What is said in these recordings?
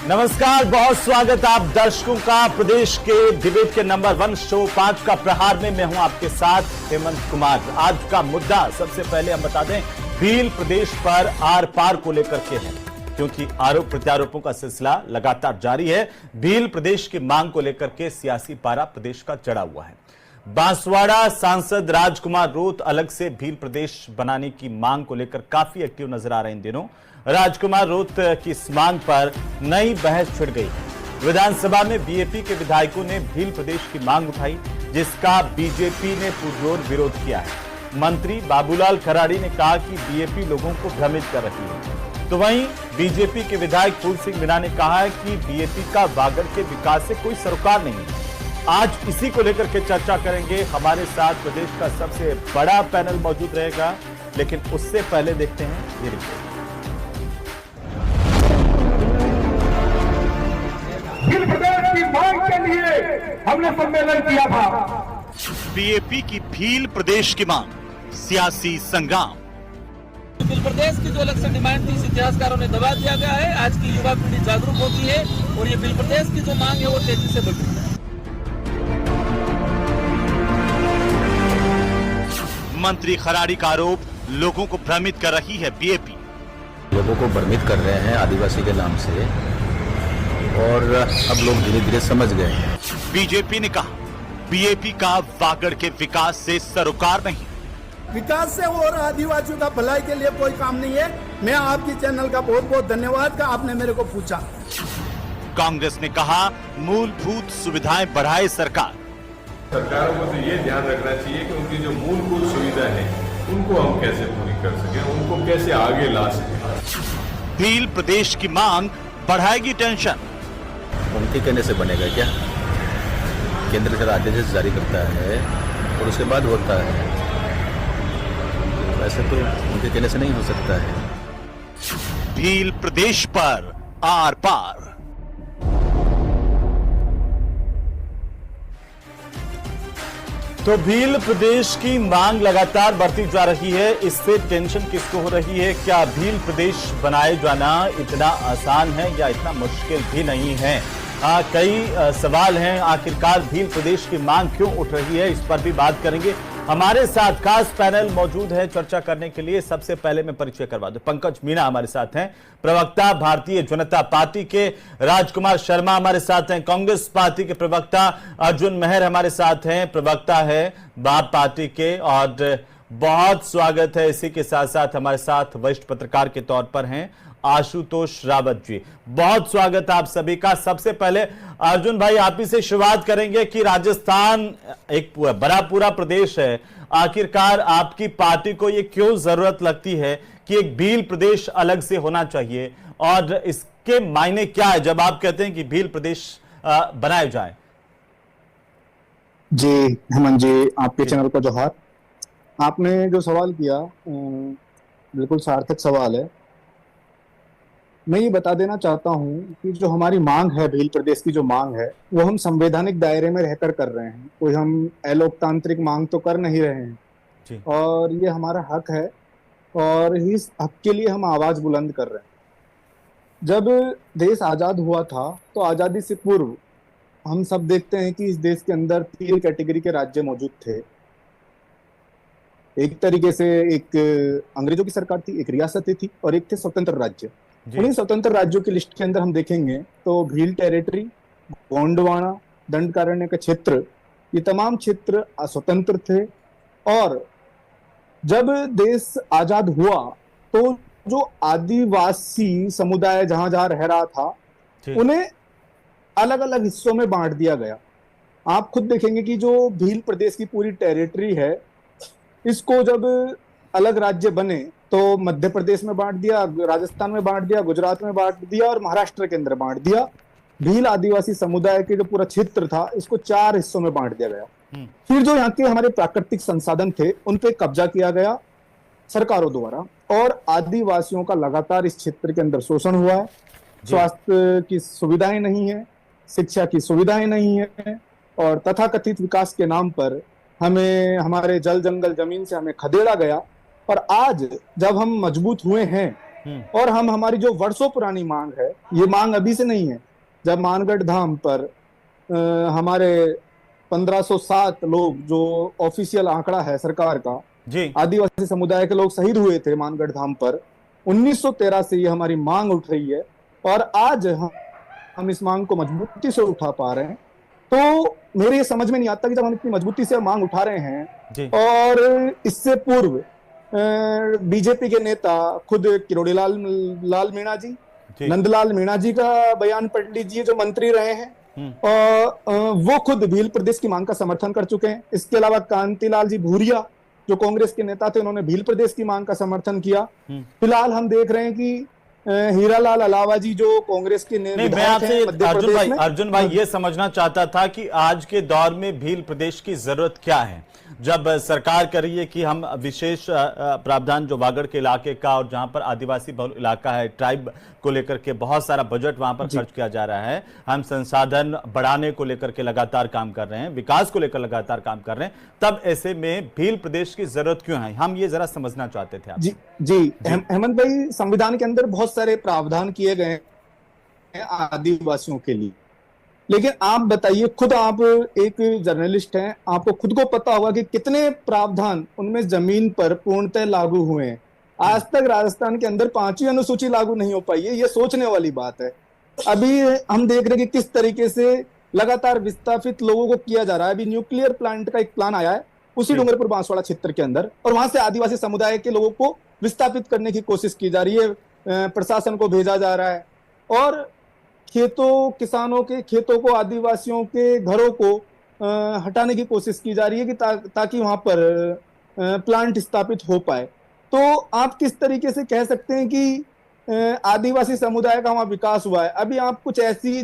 नमस्कार, बहुत स्वागत आप दर्शकों का प्रदेश के डिबेट के नंबर 1 शो 5 का प्रहार में। मैं हूं आपके साथ हेमंत कुमार। आज का मुद्दा सबसे पहले हम बता दें, भील प्रदेश पर आर पार को लेकर के है, क्योंकि आरोप प्रत्यारोपों का सिलसिला लगातार जारी है। भील प्रदेश की मांग को लेकर के सियासी पारा प्रदेश का चढ़ा हुआ है। बांसवाड़ा सांसद राजकुमार रोत अलग से भील प्रदेश बनाने की मांग को लेकर काफी एक्टिव नजर आ रहे हैं इन दिनों। राजकुमार रोत की इस मांग पर नई बहस छिड़ गई है। विधानसभा में बीएपी के विधायकों ने भील प्रदेश की मांग उठाई, जिसका बीजेपी ने पुरजोर विरोध किया है। मंत्री बाबूलाल खराड़ी ने कहा कि बीएपी लोगों को भ्रमित कर रही है, तो वहीं बीजेपी के विधायक फूल सिंह मीणा ने कहा है कि बीएपी का वागड़ के विकास से कोई सरोकार नहीं है। आज इसी को लेकर के चर्चा करेंगे। हमारे साथ प्रदेश का सबसे बड़ा पैनल मौजूद रहेगा, लेकिन उससे पहले देखते हैं ये रिपोर्ट। भील प्रदेश की मांग के लिए हमने सम्मेलन किया था। बीएपी की भील प्रदेश की मांग, सियासी संग्राम। भील प्रदेश की जो इलेक्शन डिमांड थी, इस इतिहासकारों ने दबा दिया गया है। आज की युवा पीढ़ी जागरूक होती है और ये भील प्रदेश की जो मांग है वो तेजी से बढ़ रही है। मंत्री खराड़ी का आरोप, लोगों को भ्रमित कर रही है बीएपी। लोगों को भ्रमित कर रहे हैं आदिवासी के नाम से, और अब लोग धीरे धीरे समझ गए हैं। बीजेपी ने कहा, बीएपी का वागड़ के विकास से सरोकार नहीं। विकास से और आदिवासियों का भलाई के लिए कोई काम नहीं है। मैं आपकी चैनल का बहुत बहुत धन्यवाद का आपने मेरे को पूछा। कांग्रेस ने कहा, मूलभूत सुविधाएं बढ़ाए सरकार। सरकारों को तो ये ध्यान रखना चाहिए कि उनकी जो मूलभूत सुविधा है उनको हम कैसे पूरी कर सकें, उनको कैसे आगे ला सकें। भील प्रदेश की मांग बढ़ाएगी टेंशन। उनके कहने से बनेगा क्या? केंद्र सरकार आदेश जारी करता है और उसके बाद होता है। वैसे तो उनके कहने से नहीं हो सकता है। भील प्रदेश पर आर पार। तो भील प्रदेश की मांग लगातार बढ़ती जा रही है। इससे टेंशन किसको हो रही है? क्या भील प्रदेश बनाए जाना इतना आसान है या इतना मुश्किल भी नहीं है? कई सवाल हैं। आखिरकार भील प्रदेश की मांग क्यों उठ रही है, इस पर भी बात करेंगे। हमारे साथ खास पैनल मौजूद है चर्चा करने के लिए। सबसे पहले मैं परिचय करवा दूं, पंकज मीणा हमारे साथ हैं, प्रवक्ता भारतीय जनता पार्टी के। राजकुमार शर्मा हमारे साथ हैं, कांग्रेस पार्टी के प्रवक्ता। अर्जुन मेहर हमारे साथ हैं, प्रवक्ता है बाप पार्टी के। और बहुत स्वागत है, इसी के साथ साथ हमारे साथ वरिष्ठ पत्रकार के तौर पर हैं आशुतोष रावत जी। बहुत स्वागत आप सभी का। सबसे पहले अर्जुन भाई, आप ही से शुरुआत करेंगे कि राजस्थान एक बड़ा पूरा प्रदेश है, आखिरकार आपकी पार्टी को ये क्यों जरूरत लगती है कि एक भील प्रदेश अलग से होना चाहिए, और इसके मायने क्या है जब आप कहते हैं कि भील प्रदेश बनाया जाए? जी हेमंत जी, आपके चैनल को जोहार। आपने जो सवाल किया बिल्कुल सार्थक सवाल है। मैं ये बता देना चाहता हूँ कि जो हमारी मांग है, भील प्रदेश की जो मांग है, वो हम संवैधानिक दायरे में रहकर कर रहे हैं। कोई हम अलोकतांत्रिक मांग तो कर नहीं रहे हैं जी। और ये हमारा हक है और इस हक के लिए हम आवाज बुलंद कर रहे हैं। जब देश आजाद हुआ था तो आजादी से पूर्व हम सब देखते हैं कि इस देश के अंदर 3 कैटेगरी के राज्य मौजूद थे। एक तरीके से एक अंग्रेजों की सरकार थी, एक रियासतें थी और एक थे स्वतंत्र राज्य। उन्हीं स्वतंत्र राज्यों की लिस्ट के अंदर हम देखेंगे तो भील टेरिटरी, गोंडवाना, दंडकारण्य का क्षेत्र, ये तमाम क्षेत्र स्वतंत्र थे। और जब देश आजाद हुआ तो जो आदिवासी समुदाय जहां जहां रह रहा था, उन्हें अलग अलग हिस्सों में बांट दिया गया। आप खुद देखेंगे कि जो भील प्रदेश की पूरी टेरिटरी है, इसको जब अलग राज्य बने तो मध्य प्रदेश में बांट दिया, राजस्थान में बांट दिया, गुजरात में बांट दिया और महाराष्ट्र के अंदर बांट दिया। भील आदिवासी समुदाय के जो पूरा क्षेत्र था, इसको 4 हिस्सों में बांट दिया गया। फिर जो यहाँ के हमारे प्राकृतिक संसाधन थे, उन पे कब्जा किया गया सरकारों द्वारा और आदिवासियों का लगातार इस क्षेत्र के अंदर शोषण हुआ है। स्वास्थ्य की सुविधाएं नहीं है, शिक्षा की सुविधाएं नहीं है और तथाकथित विकास के नाम पर हमें हमारे जल जंगल जमीन से हमें खदेड़ा गया। और आज जब हम मजबूत हुए हैं और हम हमारी जो वर्षों पुरानी मांग है, ये मांग अभी से नहीं है। जब मानगढ़ धाम पर हमारे 1507 लोग, जो ऑफिशियल आंकड़ा है सरकार का, जी आदिवासी समुदाय के लोग शहीद हुए थे मानगढ़ धाम पर, 1913 से ये हमारी मांग उठ रही है और आज हम इस मांग को मजबूती से उठा पा रहे हैं। तो मेरे ये समझ में नहीं आता कि जब हम इतनी मजबूती से मांग उठा रहे हैं और इससे पूर्व बीजेपी के नेता खुद किरोड़ी लाल मीणा जी, नंदलाल मीणा जी का बयान पढ़ लीजिए, जो मंत्री रहे हैं, और वो खुद भील प्रदेश की मांग का समर्थन कर चुके हैं। इसके अलावा कांतिलाल जी भूरिया, जो कांग्रेस के नेता थे, उन्होंने भील प्रदेश की मांग का समर्थन किया। फिलहाल हम देख रहे हैं कि हीरालाल अलावा जी, जो कांग्रेस के नहीं, मैं आपसे अर्जुन भाई ये समझना चाहता था कि आज के दौर में भील प्रदेश की जरूरत क्या है, जब सरकार कर रही है कि हम विशेष प्रावधान जो वागड़ के इलाके का और जहां पर आदिवासी बहुल इलाका है, ट्राइब को लेकर के बहुत सारा बजट वहां पर खर्च किया जा रहा है, हम संसाधन बढ़ाने को लेकर के लगातार काम कर रहे हैं, विकास को लेकर लगातार काम कर रहे हैं, तब ऐसे में भील प्रदेश की जरूरत क्यों है, हम ये जरा समझना चाहते थे। जी हेमंत भाई, संविधान के अंदर बहुत सारे प्रावधान किए गए हैं आदिवासियों के लिए, लेकिन आप बताइए, खुद आप एक जर्नलिस्ट हैं, आपको खुद को पता होगा कि कितने प्रावधान उनमें जमीन पर पूर्णतः लागू हुए हैं। आज तक राजस्थान के अंदर 5वीं अनुसूची लागू नहीं हो पाई है, ये सोचने वाली बात है। अभी हम देख रहे हैं कि किस तरीके से लगातार विस्थापित लोगों को किया जा रहा है। अभी न्यूक्लियर प्लांट का एक प्लान आया है उसी डूंगरपुर बांसवाड़ा क्षेत्र के अंदर, और वहां से आदिवासी समुदाय के लोगों को विस्थापित करने की कोशिश की जा रही है, प्रशासन को भेजा जा रहा है, और किसानों के खेतों को, आदिवासियों के घरों को हटाने की कोशिश की जा रही है कि ताकि वहां पर प्लांट स्थापित हो पाए। तो आप किस तरीके से कह सकते हैं कि आदिवासी समुदाय का वहां विकास हुआ है? अभी आप कुछ ऐसी,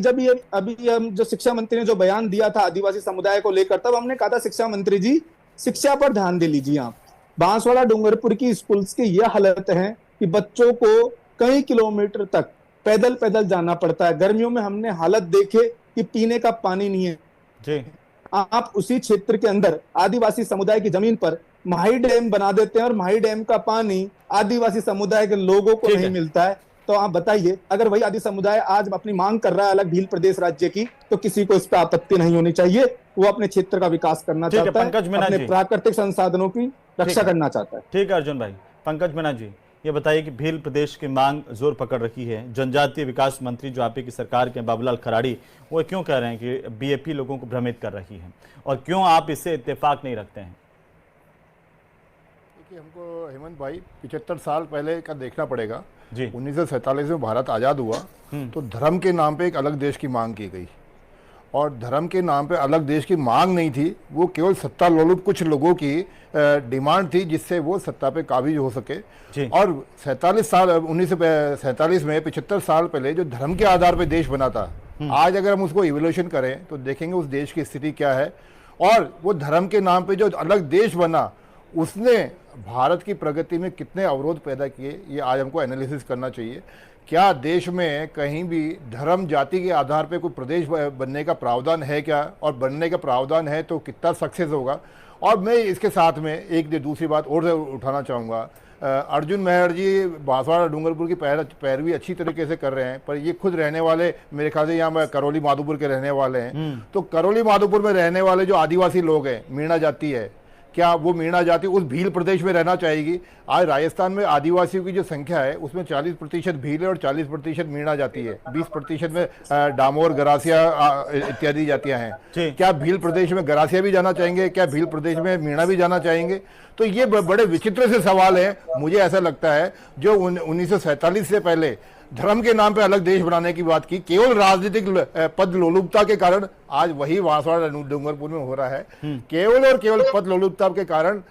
अभी हम जो शिक्षा मंत्री ने जो बयान दिया था आदिवासी समुदाय को लेकर, तब हमने कहा था शिक्षा मंत्री जी शिक्षा पर ध्यान दे लीजिए। आप बांसवाड़ा डूंगरपुर की स्कूल्स की यह हालत है कि बच्चों को कई किलोमीटर तक पैदल पैदल जाना पड़ता है। गर्मियों में हमने हालत देखे कि पीने का पानी नहीं है जी। आप उसी क्षेत्र के अंदर आदिवासी समुदाय की जमीन पर माही डैम बना देते हैं और माही डैम का पानी आदिवासी समुदाय के लोगों को नहीं मिलता है। तो आप बताइए, अगर वही आदिवासी समुदाय आज अपनी मांग कर रहा है अलग भील प्रदेश राज्य की, तो किसी को इस पर आपत्ति नहीं होनी चाहिए। वो अपने क्षेत्र का विकास करना चाहता है, अपने प्राकृतिक संसाधनों की रक्षा करना चाहता है। ठीक है अर्जुन भाई। पंकज मीणा जी, ये बताइए कि भील प्रदेश की मांग जोर पकड़ रखी है, जनजातीय विकास मंत्री जो आपकी सरकार के बाबूलाल खराड़ी, वो क्यों कह रहे हैं कि बीएपी लोगों को भ्रमित कर रही है, और क्यों आप इससे इत्तेफाक नहीं रखते हैं? देखिए, हमको हेमंत भाई 75 साल पहले का देखना पड़ेगा जी। 1947 में भारत आज़ाद हुआ तो धर्म के नाम पे एक अलग देश की मांग की गई, और धर्म के नाम पे अलग देश की मांग नहीं थी, वो केवल सत्ता लोलुप कुछ लोगों की डिमांड थी, जिससे वो सत्ता पे काबिज हो सके। और 1947 में 75 साल पहले जो धर्म के आधार पे देश बना था, आज अगर हम उसको इवोल्यूशन करें तो देखेंगे उस देश की स्थिति क्या है। और वो धर्म के नाम पे जो अलग देश बना, उसने भारत की प्रगति में कितने अवरोध पैदा किए, ये आज हमको एनालिसिस करना चाहिए। क्या देश में कहीं भी धर्म जाति के आधार पे कोई प्रदेश बनने का प्रावधान है क्या, और बनने का प्रावधान है तो कितना सक्सेस होगा। और मैं इसके साथ में एक दूसरी बात और उठाना चाहूँगा, अर्जुन मेहर जी बांसवाड़ा डूंगरपुर की पैरवी अच्छी तरीके से कर रहे हैं, पर ये खुद रहने वाले मेरे ख्याल से यहाँ करौली माधोपुर के रहने वाले हैं। तो करौली माधोपुर में रहने वाले जो आदिवासी लोग हैं, मीणा जाति है, क्या वो मीणा जाति उस भील प्रदेश में रहना चाहेगी? आज राजस्थान में आदिवासियों की जो संख्या है उसमें 40% भील है और 40% मीणा जाति है, 20% में डामोर, गरासिया इत्यादि जातियां हैं। क्या भील प्रदेश में गरासिया भी जाना चाहेंगे? क्या भील प्रदेश में मीणा भी जाना चाहेंगे? तो ये बड़े विचित्र से सवाल है। मुझे ऐसा लगता है जो 1947 से पहले धर्म के नाम पे अलग देश बनाने की बात की, केवल राजनीतिक पद लोलुपता के कारण आज वही बांसवाड़ा डूंगरपुर में हो रहा है। केवल और केवल पद लोलुपता के कारण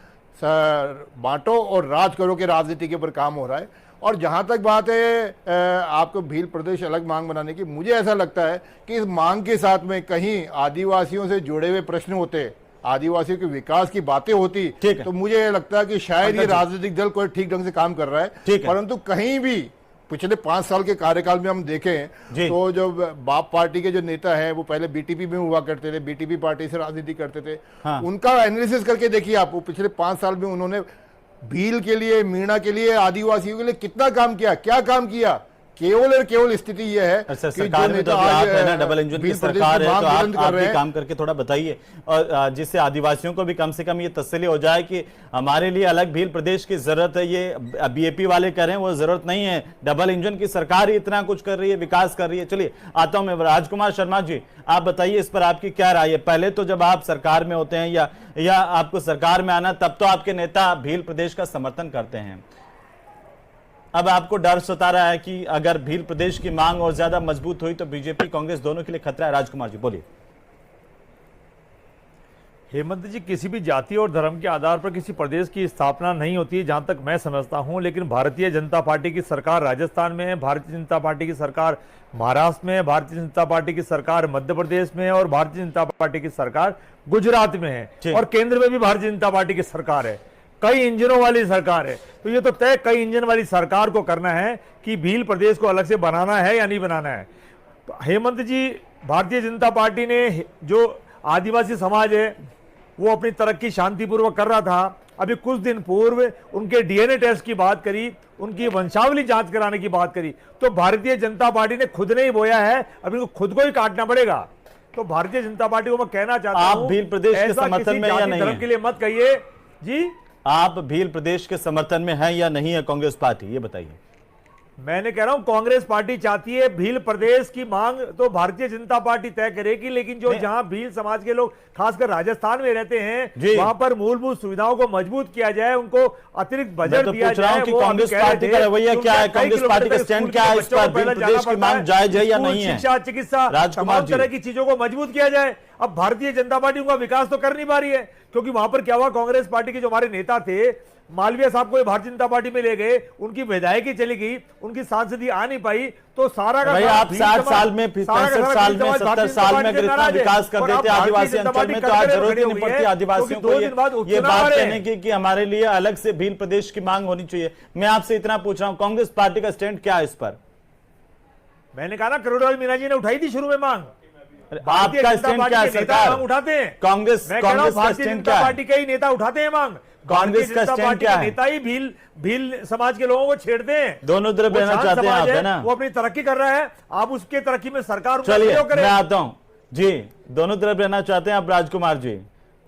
बांटो और राज करो के राजनीति के ऊपर काम हो रहा है। और जहां तक बात है आपको भील प्रदेश अलग मांग बनाने की, मुझे ऐसा लगता है कि इस मांग के साथ में कहीं आदिवासियों से जुड़े हुए प्रश्न होते, आदिवासियों के विकास की बातें होती, तो मुझे लगता है कि शायद ये राजनीतिक दल कोई ठीक ढंग से काम कर रहा है। परंतु कहीं भी पिछले 5 साल के कार्यकाल में हम देखें तो जो बाप पार्टी के जो नेता हैं वो पहले बीटीपी में हुआ करते थे, बीटीपी पार्टी से राजनीति करते थे। उनका एनालिसिस करके देखिए आप, वो पिछले 5 साल में उन्होंने भील के लिए, मीणा के लिए, आदिवासियों के लिए कितना काम किया, क्या काम किया? केवल और केवल स्थिति यह है अच्छा, कि सरकार जो में तो नेता आप आज है ना, डबल इंजन की भील प्रदेश सरकार में है, मांग तो आप बुलंद कर रहे भी हैं। काम करके थोड़ा बताइए, और जिससे आदिवासियों को भी कम से कम ये तसल्ली हो जाए कि हमारे लिए अलग भील प्रदेश की जरूरत है। ये बीएपी वाले कह रहे हैं वो जरूरत नहीं है, डबल इंजन की सरकार ही इतना कुछ कर रही है, विकास कर रही है। चलिए आता हूं मैं राजकुमार शर्मा जी, आप बताइए इस पर आपकी क्या राय है? पहले तो जब आप सरकार में होते हैं या आपको सरकार में आना, तब तो आपके नेता भील प्रदेश का समर्थन करते हैं। अब आपको डर सता रहा है कि अगर भील प्रदेश की मांग और ज्यादा मजबूत हुई तो बीजेपी कांग्रेस दोनों के लिए खतरा है। राजकुमार जी बोलिए। हेमंत जी, किसी भी जाति और धर्म के आधार पर किसी प्रदेश की स्थापना नहीं होती है, जहां तक मैं समझता हूं। लेकिन भारतीय जनता पार्टी की सरकार राजस्थान में है, भारतीय जनता पार्टी की सरकार महाराष्ट्र में है, भारतीय जनता पार्टी की सरकार मध्य प्रदेश में है और भारतीय जनता पार्टी की सरकार गुजरात में है, और केंद्र में भी भारतीय जनता पार्टी की सरकार है। कई इंजनों वाली सरकार है। तो ये तो तय कई इंजन वाली सरकार को करना है कि भील प्रदेश को अलग से बनाना है या नहीं बनाना है। तो हेमंत जी, भारतीय जनता पार्टी ने जो आदिवासी समाज है वो अपनी तरक्की शांतिपूर्वक कर रहा था। अभी कुछ दिन पूर्व उनके डीएनए टेस्ट की बात करी, उनकी वंशावली जांच कराने की बात करी, तो भारतीय जनता पार्टी ने खुद नहीं बोया है, अभी उनको खुद को ही काटना पड़ेगा। तो भारतीय जनता पार्टी को मैं कहना चाहता हूं, आप भील प्रदेश के समर्थन में या नहीं धर्म के लिए मत कहिए जी। आप भील प्रदेश के समर्थन में हैं या नहीं है कांग्रेस पार्टी, ये बताइए। मैंने कह रहा हूं कांग्रेस पार्टी चाहती है भील प्रदेश की मांग तो भारतीय जनता पार्टी तय करेगी, लेकिन जो जहां भील समाज के लोग खासकर राजस्थान में रहते हैं वहां पर मूलभूत सुविधाओं को मजबूत किया जाए, उनको अतिरिक्त बजट दिया जाए। कि कांग्रेस पार्टी का रवैया क्या है, कांग्रेस पार्टी का स्टैंड क्या है इस पर? भील प्रदेश की मांग जायज है या नहीं है? शिक्षा, चिकित्सा, तमाम तरह की चीजों को मजबूत किया जाए। अब भारतीय जनता पार्टी उनका विकास तो कर नहीं पा रही है, क्योंकि वहां पर क्या हुआ, कांग्रेस पार्टी के जो हमारे नेता थे मालवीय साहब को भारतीय जनता पार्टी में ले गए, उनकी विधायकी चली गई, उनकी सांसदी आ नहीं पाई, तो सारा का भाई आप 60 साल में 65 साल में 70 साल में अगर इतना विकास कर देते आदिवासी अंचल में, तो आज जरूरत ही नहीं पड़ती आदिवासियों को ये बात कहने की कि हमारे लिए अलग से भील प्रदेश की मांग होनी चाहिए। मैं आपसे इतना पूछ रहा हूं, कांग्रेस पार्टी का स्टैंड क्या है इस पर? मैंने कहा ना, करोड़ों मीना जी ने उठाई थी शुरू में मांग। आपका स्टैंड क्या है? सरकार उठाते हैं, कांग्रेस का स्टैंड क्या है? पार्टी के ही नेता उठाते हैं मांग। कांग्रेस का स्टैंड क्या है? नेता ही भील समाज के लोगों को छेड़ते हैं, दोनों तरफ रहना चाहते हैं आप, है ना? वो अपनी तरक्की कर रहा है, आप उसके तरक्की में सरकार। चलिए मैं आता हूं जी, दोनों तरफ रहना चाहते हैं आप। राजकुमार जी,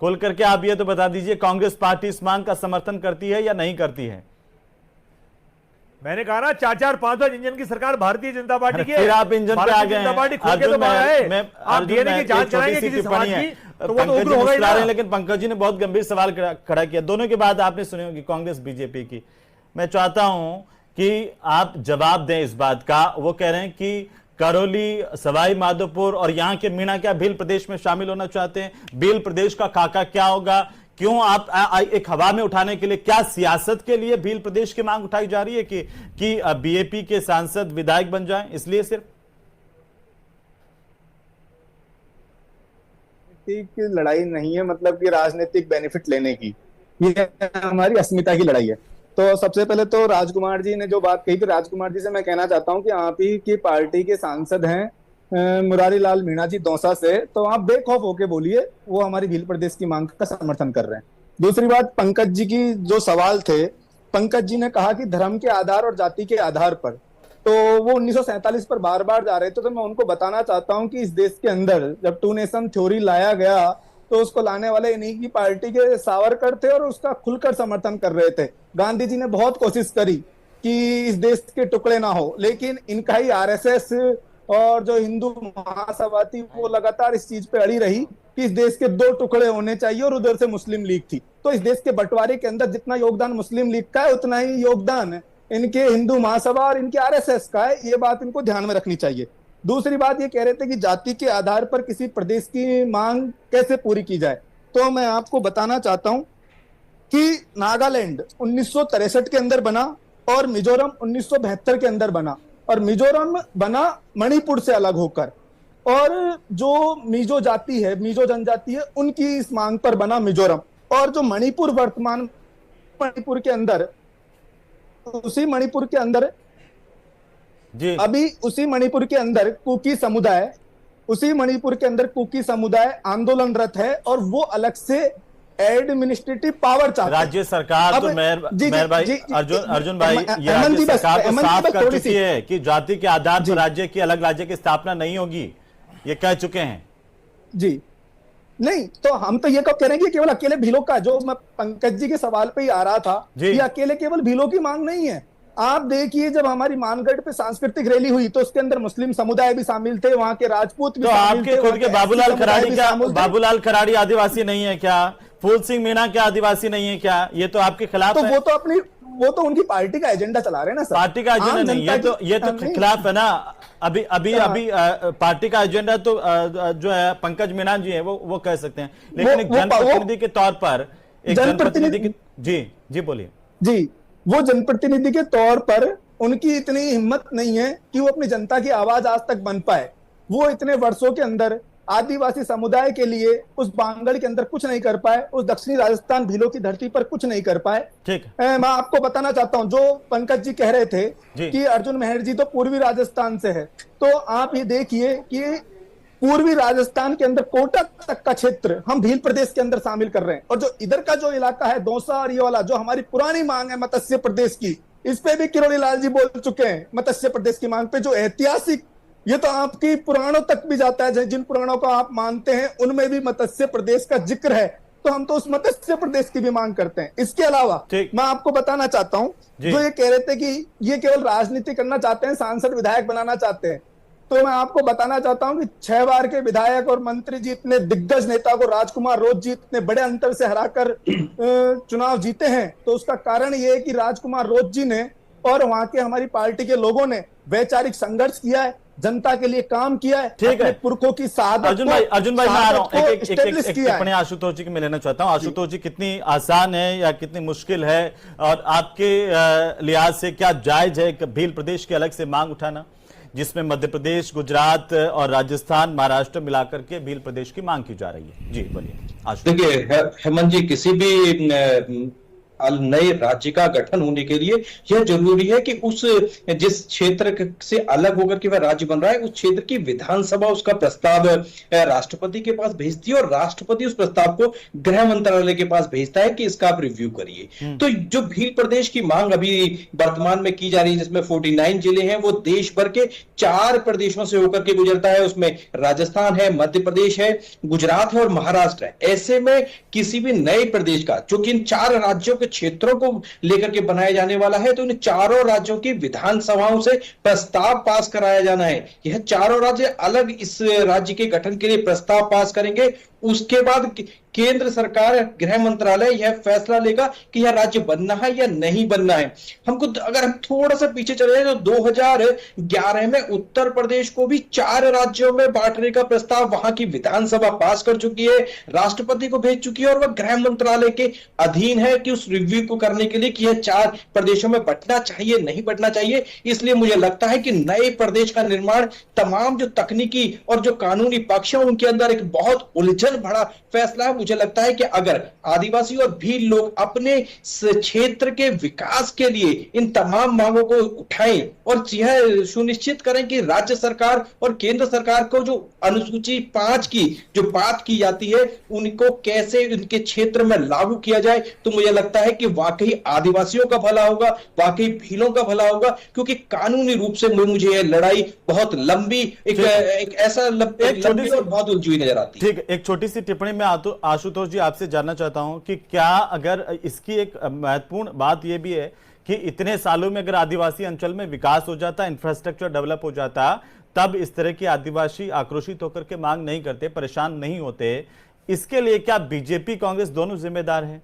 खोल करके आप ये तो बता दीजिए, कांग्रेस पार्टी इस मांग का समर्थन करती है या नहीं करती है? मैंने कहा ना, 4-5 इंजन की सरकार भारतीय जनता पार्टी की है। फिर आप इंजन पे आ गए हैं। लेकिन पंकज जी ने बहुत गंभीर सवाल खड़ा किया। दोनों की बात आपने सुनी होगी, कांग्रेस बीजेपी की। मैं चाहता हूं कि आप जवाब दें इस बात का। वो कह रहे हैं कि करौली, सवाई माधोपुर और यहाँ के मीणा क्या भील प्रदेश में शामिल होना चाहते हैं? भील प्रदेश का खाका क्या होगा? क्यों आप एक हवा में उठाने के लिए, क्या सियासत के लिए भील प्रदेश की मांग उठाई जा रही है कि बीएपी के सांसद विधायक बन जाएं, इसलिए सिर्फ? की लड़ाई नहीं है, मतलब कि राजनीतिक बेनिफिट लेने की, ये हमारी अस्मिता की लड़ाई है। तो सबसे पहले तो राजकुमार जी ने जो बात कही थी, राजकुमार जी से मैं कहना चाहता हूं कि आप ही की पार्टी के सांसद हैं मुरारी लाल मीणा जी दौसा से, तो आप बेखौफ होके बोलिए, वो हमारी भील प्रदेश की मांग का समर्थन कर रहे हैं। दूसरी बात, पंकज जी की जो सवाल थे, पंकज जी ने कहा कि धर्म के आधार और जाति के आधार पर, तो वो 1947 पर बार बार जा रहे थे। तो मैं उनको बताना चाहता हूं कि इस देश के अंदर जब 2 नेशन थ्योरी लाया गया, तो उसको लाने वाले इन्हीं की पार्टी के सावरकर थे और उसका खुलकर समर्थन कर रहे थे। गांधी जी ने बहुत कोशिश करी कि इस देश के टुकड़े ना हो, लेकिन इनका ही आरएसएस और जो हिंदू महासभा थी वो लगातार इस चीज पे अड़ी रही कि इस देश के 2 टुकड़े होने चाहिए, और उधर से मुस्लिम लीग थी। तो इस देश के बंटवारे के अंदर जितना योगदान मुस्लिम लीग का है, उतना ही योगदान इनके हिंदू महासभा और इनके आरएसएस का है। ये बात इनको ध्यान में रखनी चाहिए। दूसरी बात, ये कह रहे थे कि जाति के आधार पर किसी प्रदेश की मांग कैसे पूरी की जाए, तो मैं आपको बताना चाहता हूं कि नागालैंड 1963 के अंदर बना और मिजोरम 1972 के अंदर बना, और मिजोरम बना मणिपुर से अलग होकर, और जो मिजो जाति है, मिजो जनजाति है, उनकी इस मांग पर बना मिजोरम। और जो मणिपुर, वर्तमान मणिपुर के अंदर, उसी मणिपुर के अंदर जी, अभी उसी मणिपुर के अंदर कुकी समुदाय, उसी मणिपुर के अंदर कुकी समुदाय आंदोलनरत है, और वो अलग से एडमिनिस्ट्रेटिव पावर चाहते हैं। राज्य सरकार तो मेहर भाई अर्जुन भाई, ये राज्य सरकार तो साफ कर चुकी है कि जाति के आधार पर राज्य की अलग राज्य की स्थापना नहीं होगी, ये कह चुके हैं जी। नहीं तो हम तो ये कह रहे हैं कि केवल अकेले भीलों का, जो मैं पंकज जी के सवाल पे ही आ रहा था, ये अकेले केवल भीलों की मांग नहीं है। आप देखिए जब हमारी मानगढ़ पे सांस्कृतिक रैली हुई तो उसके अंदर मुस्लिम समुदाय भी शामिल थे, वहां के राजपूत भी तो शामिल आपके थे, खुद के बाबूलाल खराड़ी आदिवासी नहीं है क्या? फूल सिंह मीणा क्या आदिवासी नहीं है क्या? ये तो आपके खिलाफ है। वो तो उनकी पार्टी का एजेंडा चला रहे हैं ना सर। पार्टी का एजेंडा नहीं, ये तो खिलाफ है ना। अभी पार्टी का एजेंडा तो जो है पंकज मीणा जी है वो कह सकते हैं, लेकिन एक जनप्रतिनिधि के तौर पर जी बोलिए जी, वो जनप्रतिनिधि के तौर पर उनकी इतनी हिम्मत नहीं है कि वो अपनी जनता की आवाज आज तक बन पाए। वो इतने वर्षों के अंदर आदिवासी समुदाय के लिए उस बांगड़ के अंदर कुछ नहीं कर पाए, उस दक्षिणी राजस्थान भीलों की धरती पर कुछ नहीं कर पाए। ठीक, मैं आपको बताना चाहता हूं, जो पंकज जी कह रहे थे कि अर्जुन मेहर जी तो पूर्वी राजस्थान से है, तो आप ये देखिए कि पूर्वी राजस्थान के अंदर कोटा तक का क्षेत्र हम भील प्रदेश के अंदर शामिल कर रहे हैं। और जो इधर का जो इलाका है दौसा और ये वाला, जो हमारी पुरानी मांग है मत्स्य प्रदेश की, इस पे भी किरोड़ी लाल जी बोल चुके हैं। मत्स्य प्रदेश की मांग पे जो ऐतिहासिक, ये तो आपकी पुराणों तक भी जाता है, जिन पुराणों को आप मानते हैं उनमें भी मत्स्य प्रदेश का जिक्र है, तो हम तो उस मत्स्य प्रदेश की भी मांग करते हैं। इसके अलावा मैं आपको बताना चाहता हूं, जो ये कह रहे थे कि ये केवल राजनीति करना चाहते हैं, सांसद विधायक बनाना चाहते हैं, तो मैं आपको बताना चाहता हूं कि 6 बार के विधायक और मंत्री जी, इतने दिग्गज नेता को राजकुमार रोज जी इतने बड़े अंतर से हराकर चुनाव जीते हैं, तो उसका कारण ये है कि राजकुमार रोज जी ने और वहां के हमारी पार्टी के लोगों ने वैचारिक संघर्ष किया है, जनता के लिए काम किया है। ठीक है, पुरखों की शहादत। अर्जुन भाई मैं आ रहा हूं, एक टिप्पणी आशुतोष जी की मैं लेना चाहता हूं। आशुतोष जी, कितनी आसान है या कितनी मुश्किल है, और आपके लिहाज से क्या जायज है भील प्रदेश की अलग से मांग उठाना, जिसमें मध्य प्रदेश, गुजरात और राजस्थान, महाराष्ट्र मिलाकर के भील प्रदेश की मांग की जा रही है? जी बोलिए। देखिए हेमंत जी, किसी भी नए राज्य का गठन होने के लिए यह जरूरी है कि उस जिस क्षेत्र से अलग होकर के वह राज्य बन रहा है, उस क्षेत्र की विधानसभा उसका प्रस्ताव राष्ट्रपति के पास भेजती है और राष्ट्रपति उस प्रस्ताव को गृह मंत्रालय के पास भेजता है कि इसका आप रिव्यू करिए। तो जो भील प्रदेश की मांग अभी वर्तमान में की जा रही है, जिसमें 49 जिले हैं, वो देश भर के 4 प्रदेशों से होकर के गुजरता है। उसमें राजस्थान है, मध्य प्रदेश है, गुजरात है और महाराष्ट्र है। ऐसे में किसी भी नए प्रदेश का, जो कि इन 4 राज्यों क्षेत्रों को लेकर के बनाया जाने वाला है, तो इन चारों राज्यों की विधानसभाओं से प्रस्ताव पास कराया जाना है। यह चारों राज्य अलग इस राज्य के गठन के लिए प्रस्ताव पास करेंगे। उसके बाद केंद्र सरकार, गृह मंत्रालय यह फैसला लेगा कि यह राज्य बनना है या नहीं बनना है। हमको अगर हम थोड़ा सा पीछे चले जाए तो 2011 में उत्तर प्रदेश को भी 4 राज्यों में बांटने का प्रस्ताव वहां की विधानसभा पास कर चुकी है, राष्ट्रपति को भेज चुकी है, और वह गृह मंत्रालय के अधीन है कि उस रिव्यू को करने के लिए कि यह 4 प्रदेशों में बंटना चाहिए नहीं बंटना चाहिए। इसलिए मुझे लगता है कि नए प्रदेश का निर्माण तमाम जो तकनीकी और जो कानूनी पक्ष है उनके अंदर एक बहुत उलझन बड़ा फैसला है। मुझे लगता है कि अगर आदिवासी और भील लोग अपने क्षेत्र के विकास के लिए इन तमाम मांगों को उठाएं और यह सुनिश्चित करें कि राज्य सरकार और केंद्र सरकार को जो अनुसूची 5 की जो बात की जाती है उनको कैसे उनके क्षेत्र में लागू किया जाए, तो मुझे लगता है कि वाकई आदिवासियों का भला होगा, वाकई भीलों का भला होगा। क्योंकि कानूनी रूप से मुझे यह लड़ाई बहुत लंबी, एक ऐसा लंबी और बहुत उलझी हुई नजर आती है। ठीक, एक छोटी सी टिप्पणी में आशुतोष जी आपसे जानना चाहता हूं कि क्या अगर इसकी एक महत्वपूर्ण बात यह भी है कि इतने सालों में अगर आदिवासी अंचल में विकास हो जाता, इंफ्रास्ट्रक्चर डेवलप हो जाता, तब इस तरह की आदिवासी आक्रोशित होकर के मांग नहीं करते, परेशान नहीं होते, इसके लिए क्या बीजेपी कांग्रेस दोनों जिम्मेदार हैं?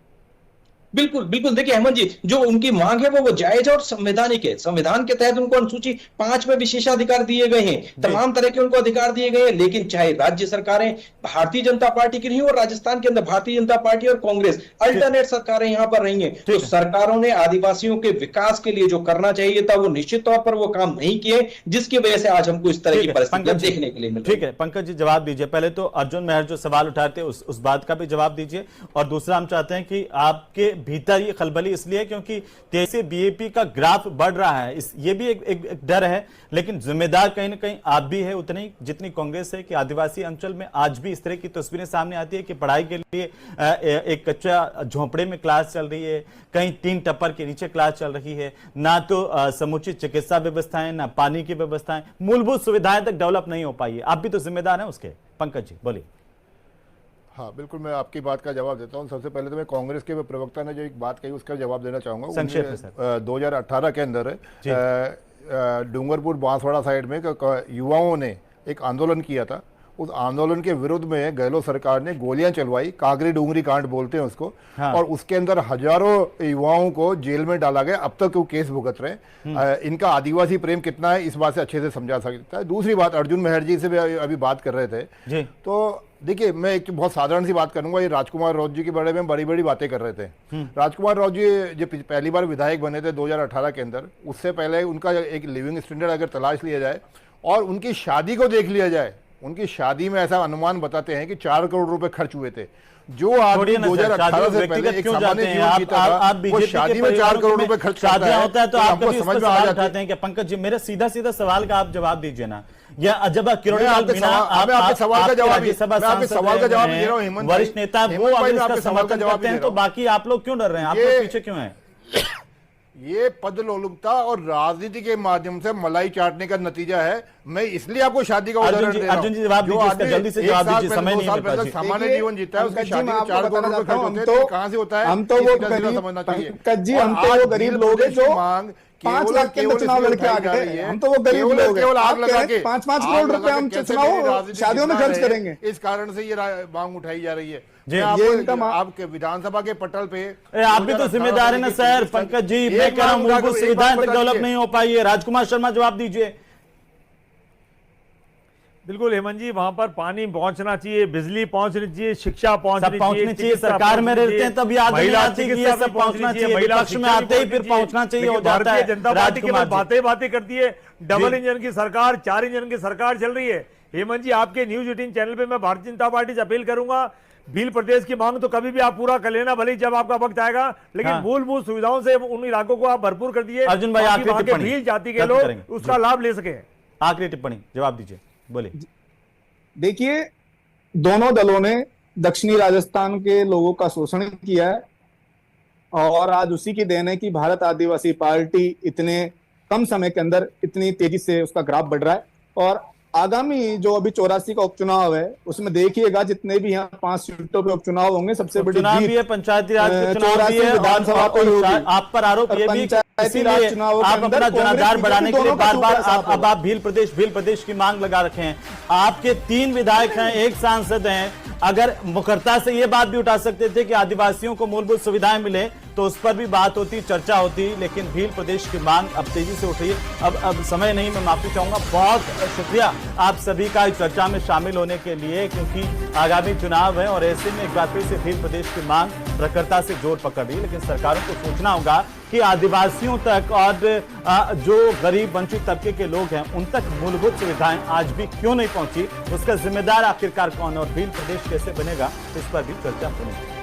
बिल्कुल बिल्कुल। देखिए अहमद जी, जो उनकी मांग है वो जायज और संवैधानिक है। संविधान के तहत उनको अनुसूची 5 में विशेषाधिकार दिए गए हैं, तमाम तरह के उनको अधिकार दिए गए हैं। लेकिन चाहे राज्य सरकारें भारतीय जनता पार्टी की रही और राजस्थान के अंदर भारतीय जनता पार्टी और कांग्रेस अल्टरनेट सरकारें यहां पर रही हैं, तो सरकारों ने आदिवासियों के विकास के लिए जो करना चाहिए था वो निश्चित तौर पर वो काम नहीं किए, जिसकी वजह से आज हमको इस तरह की परिस्थितियां देखने के लिए मिल रही है। ठीक है पंकज जी, जवाब दीजिए। पहले तो अर्जुन मेहर जो सवाल उठाते उस बात का भी जवाब दीजिए, और दूसरा हम चाहते हैं कि आपके भीतर ये खलबली इसलिए है क्योंकि तेजी से बीएपी का ग्राफ बढ़ रहा है, ये भी एक डर है। लेकिन जिम्मेदार कहीं ना कहीं आप भी है उतनी जितनी कांग्रेस है कि आदिवासी अंचल में आज भी इस तरह की तस्वीरें सामने आती है कि पढ़ाई के लिए एक कच्चा झोंपड़े में क्लास चल रही है, कहीं 3 टप्पर के नीचे क्लास चल रही है, ना तो समुचित चिकित्सा व्यवस्थाएं, ना पानी की व्यवस्थाएं, मूलभूत सुविधाएं तक डेवलप नहीं हो पाई है। आप भी तो जिम्मेदार हैं उसके। पंकज जी बोलिए। हाँ बिल्कुल, मैं आपकी बात का जवाब देता हूँ। सबसे पहले तो मैं कांग्रेस के प्रवक्ता ने जो एक बात कही उसका जवाब देना चाहूँगा। संक्षेप में सर। 2018 के अंदर डूंगरपुर बांसवाड़ा साइड में युवाओं ने एक आंदोलन किया था। उस आंदोलन के विरुद्ध में गहलोत सरकार ने गोलियां चलवाई, कागरी डूंगरी कांड बोलते हैं उसको। हाँ। और उसके अंदर हजारों युवाओं को जेल में डाला गया, अब तक वो केस भुगत रहे। इनका आदिवासी प्रेम कितना है इस बात से अच्छे से समझा सकता है। दूसरी बात, अर्जुन मेहर जी से भी अभी बात कर रहे थे जी। तो देखिए, मैं एक बहुत साधारण सी बात करूंगा। ये राजकुमार राउत जी के बारे में बड़ी बड़ी बातें कर रहे थे। राजकुमार राउत जी जो पहली बार विधायक बने थे 2018 के अंदर, उससे पहले उनका एक लिविंग स्टैंडर्ड अगर तलाश लिया जाए और उनकी शादी को देख लिया जाए, उनकी शादी में ऐसा अनुमान बताते हैं कि 4 करोड़ रुपए खर्च हुए थे। जो आदमी 2018 से पहले एक सामान्य जीवन जीता था, वो शादी में 4 करोड़ रुपए खर्च करता है, होता है तो आप हमको समझ में आ जाता है। कि पंकज जी, मेरे सीधा सीधा सवाल का आप जवाब दीजिए ना। या जब आपके सवाल का जवाब दे रहा हूँ हेमंत, वरिष्ठ नेता वो अगर इसका समर्थन करते हैं तो बाकी आप लोग क्यों डर रहे हैं? आप लोग पीछे क्यों हैं? ये पद लोलुपता और राजनीति के माध्यम से मलाई चाटने का नतीजा है। मैं इसलिए आपको शादी का उदाहरण दे रहा हूं। अर्जुन जी जवाब दीजिए, जल्दी से जवाब दीजिए, समय नहीं है। पहले सामान्य जीवन जीता है, उसकी शादी में 4 करोड़ रुपए खर्च होते हैं, तो कहां से होता है? हम तो वो गरीब लोग हैं जो मांग 5 लाख के चुनाव लड़के आ गए। हम तो वो गरीब लोग हैं, आग लगा के 5-5 करोड़ रुपए हम चुनाव शादियों में खर्च करेंगे। इस कारण से ये मांग उठाई जा रही है। आपके विधानसभा के पटल पे आप भी तो जिम्मेदार है ना सर। पंकज जी, मैं कह रहा हूं मूलभूत सुविधाएं तक डेवलप नहीं हो पाई है। राजकुमार शर्मा जवाब दीजिए। बिल्कुल हेमंत जी, वहां पर पानी पहुंचना चाहिए, बिजली पहुंचनी चाहिए, शिक्षा पहुंचनी चाहिए। सरकार में रहते हैं तब याद नहीं आती कि ये सब पहुंचना चाहिए। विपक्ष में आते ही फिर पहुंचना चाहिए हो जाता है। भारतीय जनता पार्टी के बाद बातें करती है। डबल इंजन की सरकार, 4 इंजन की सरकार चल रही है। हेमंत जी, आपके न्यूज 18 चैनल पे मैं भारतीय जनता पार्टी से अपील करूंगा, भील प्रदेश की मांग तो कभी भी आप पूरा कर लेना, भले जब आपका वक्त आएगा, लेकिन मूलभूत सुविधाओं से उन इलाकों को आप भरपूर कर दिए। अर्जुन भाई, आखिरी टिप्पणी, भील जाति के लोग उसका लाभ ले सके। आखिरी टिप्पणी जवाब दीजिए, बोलिए। देखिए, दोनों दलों ने दक्षिणी राजस्थान के लोगों का शोषण किया है और आज उसी की देन है कि भारत आदिवासी पार्टी इतने कम समय के अंदर इतनी तेजी से उसका ग्राफ बढ़ रहा है। और आगामी जो अभी 84 का उपचुनाव है उसमें देखिएगा जितने भी यहाँ 5 सीटों पे उपचुनाव होंगे, सबसे बड़ी चुनाव भी है, पंचायती राज के चुनाव भी है, विधानसभा पे होगी। आप पर आरोप ये भी इसीलिए आप अपना जनाधार बढ़ाने के लिए बार-बार अब आप भील प्रदेश की मांग लगा रखे हैं। आपके 3 विधायक हैं, 1 सांसद हैं। अगर मुखरता से ये बात भी उठा सकते थे कि आदिवासियों को मूलभूत सुविधाएं मिले तो उस पर भी बात होती, चर्चा होती, लेकिन भील प्रदेश की मांग अब तेजी से उठ रही है। अब समय नहीं, मैं माफी चाहूंगा। बहुत शुक्रिया आप सभी का इस चर्चा में शामिल होने के लिए, क्योंकि आगामी चुनाव है और ऐसे में एक बार फिर से भील प्रदेश की मांग प्रखरता से जोर पकड़ रही है। लेकिन सरकारों को सोचना होगा कि आदिवासियों तक और जो गरीब वंचित तबके के लोग हैं उन तक मूलभूत सुविधाएं आज भी क्यों नहीं पहुंची, उसका जिम्मेदार आखिरकार कौन और भील प्रदेश कैसे बनेगा, इस पर भी चर्चा होनी चाहिए।